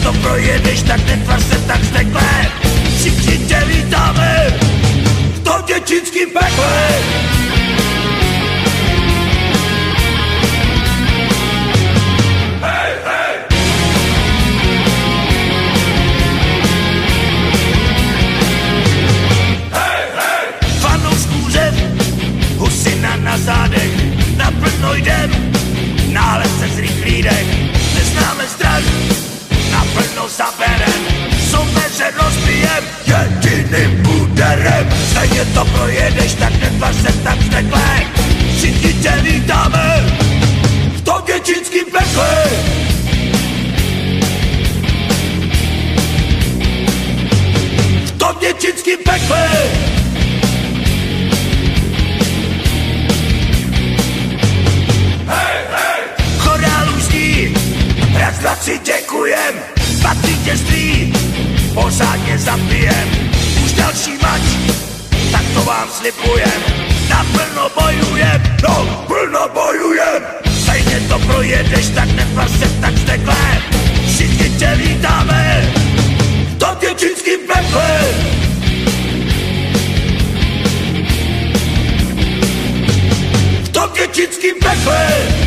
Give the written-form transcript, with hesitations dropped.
to projedeš, tak netvař se tak vztekle. Všichni tě vítáme v tom děčínským pekle. Na zádech, naplno jdem, nález se z rýchlídek, neznáme strach, naplno zaberem, soupeře rozbijem, jediným úderem, stejně to projedeš, tak netvař se tak vztekle, všichni tě vítáme v tom děčínským pekle. V tom děčínským pekle. Raz si děkujem, pak vítězství pořádně zapijem. Už další mač, tak to vám slibujem. Naplno bojujem, no plno bojujem. Stejně to projedeš, tak netvař se tak vztekle. Všichni tě vítáme v tom děčínským pekle. V tom děčínským pekle.